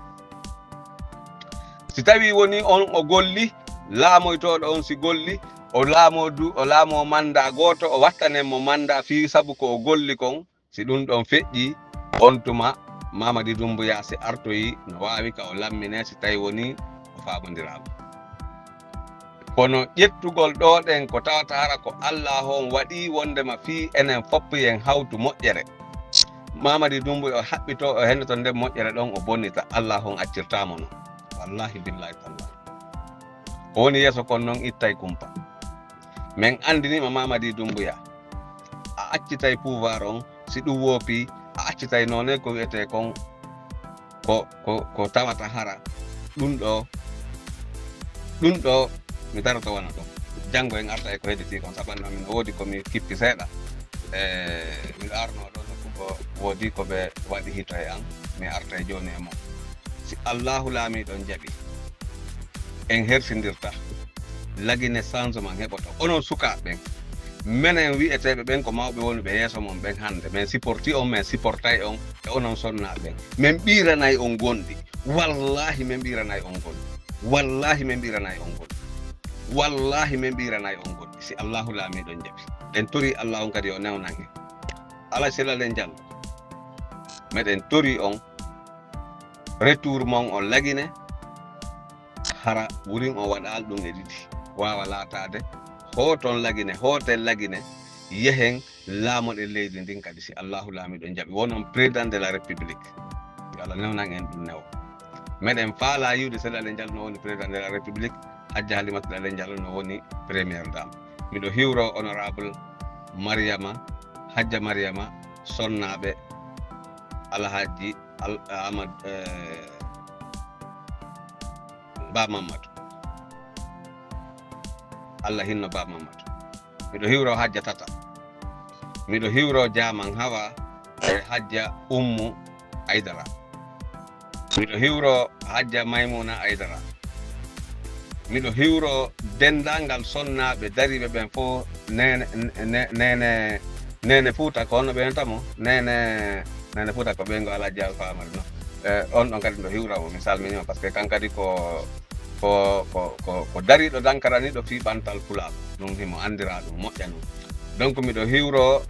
si tawi woni on o golli laamoytoɗo on si golli o laamo manda goto o wattanenmo manda fi sabu ko o golli kon si ɗum ɗon feƴƴi on tuma Mamadi Doumbouya si artoyi no wawi ka o lammine si tawi woni o famondirama kono ƴettugol ɗo ɗen ko tawata hara ko Allah on waɗi wondema fi enen fopp yen hawtu moƴƴere Mamadi Doumbouya o haɓɓito o hendoto nden moƴƴere ɗon o bonnita Allah on accirtamo non wallahi billahi tallahi ko woni yeeso kon noon ittay kumpa min andinima Mamadi Doumbouya a accitay pouvoir on si ɗum woopi a accitay noone ko wiyete kon ko tawata hara ɗum ɗo mi darata wona ɗon janngo en arta e ko hedditi kon saɓanno min woodi komi kippi seeɗa miɗo arno ɗo nokku ko woodi ko ɓe waɗi hito e an mi arta e joni e mo si Allahu laamiɗon jaɓi en hersindirta lagine changement heɓoto onon sukaɓeɓen minen wi'eteɓe ɓen ko mawɓe woni ɓe yeeso mon ɓen hande min supporti on min supportay on e onon sonnaɓen min ɓiranay on gonɗi wallahi min ɓiranay on gonɗi wallahi min ɓiranay on gonɗi wallahi min ɓiranay on gonɗi si Allahu laamiɗon jaɓi ɗen tori Allah on kadi o newnan en ala silalen jallo meɗen tori on retour mon o lagine hara wurin o waɗal ɗum e ɗiɗi wawa laatade hoton lagine hotel lagine yehen laamoɗe leydi ndin kadi si Allahu laamiɗon jaɓi wonon président de la république yo Allah newnan en ɗum newo meɗen faala yiwde Sénégal Diallo no woni président de la république Hajja Halimatu Dale Diallo no woni première dame miɗo hiwro honorable Hajja Mariama sonnaɓe Alhaji Ahmad Ba Mamadou Allah hinno Ba Mamadou miɗo hiwro Hajja Tata miɗo hiwro Jaman Hawa e Hajja Ummu Aydara miɗo hiwro Hajja Maymuna Aydara miɗo hiwro dendangal sonnaɓe dariɓe ɓen fof nene Fouta ko onno ɓe entamo nene Fouta ko ɓen go Alaji Alpha Amari no on ɗon kadi ɗo hiwramo mi salminima par ce que kan kadi ko dariɗo dankaraniɗo fi ɓantal pulaɓe ɗum himo andira ɗum moƴƴa ɗum donc miɗo hiwro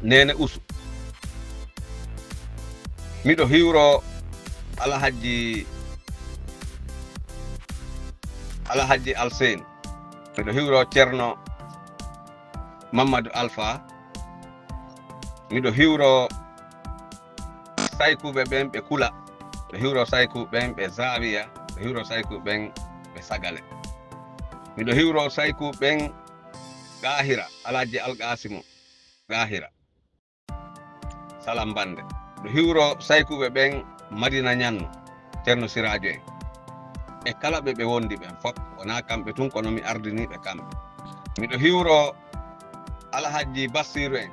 nene Usu miɗo hiwro Alhaji Alseyni miɗo hiwro Ceerno Mamadou Alpha miɗo hiwro saykuɓe ɓen ɓe kula, ɓe hiwro saykuɓe ɓen ɓe zawiya, ɓe hiwro saykuɓe ɓen ɓe sagale. Miɗo hiwro saykuɓe ɓen Gahira, Alaji Alkasimo Gahira Salam Bande. Miɗo hiwro saykuɓe ɓen Madina Ñanno, Ceerno Siradio en e kala ɓe wondi ɓen fof, wona kamɓe tun kono mi ardiniɓe kamɓe. Miɗo hiwro Alhaji Bassiru en,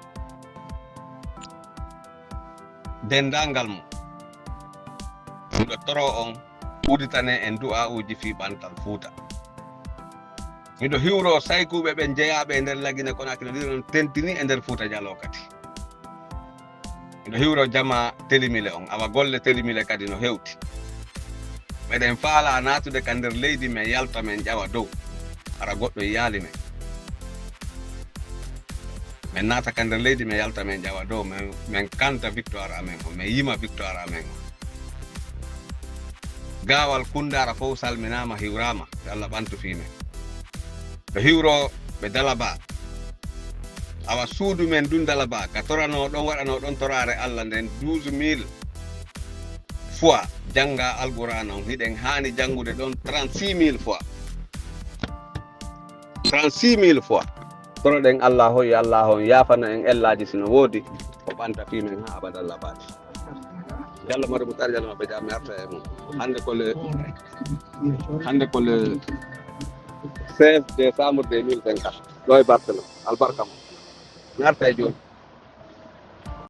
dendangal mo. Miɗo toro on uditane en du'a uji fi ɓantal Fuuta. Miɗo hiwro saykuɓe ɓen jeeyaɓe e nder Lagine Konakri ɗiɗon tentini e nder Fuuta Jallo kadi. Miɗo hiwro jama Telimile on, awa golle Telimile kadi no hewti. Meɗen faala natude ka nder leydi men yalta men ƴawa dow, hara goɗɗo yaali men. Men naata ka nder leydi men yalta men ƴawa dow, men kanta victoire amen o, men yima victoire amen o. Gawal Kundara fof salminama hiwrama, Allah ɓantu fi men. Ɓe hiwro ɓe Dalaba, awa suudu men ɗum Dalaba ka torano ɗon waɗano ɗon torare Allah nden 12,000 fois janga Alquran on, hiɗen hani jangude ɗon 36,000 fois 36,000 fois. Toroɗen Allah hoyi Allah on yafana en ellaji sino woodi, o ɓanta fi men ha abadallah baati. Diallo Maro Moutar Diallo maɓɓe jam mi arta e mum. Hande ko le 16 décembre 2024 ɗo e Barcelone. Albarka mo mi arta e joni.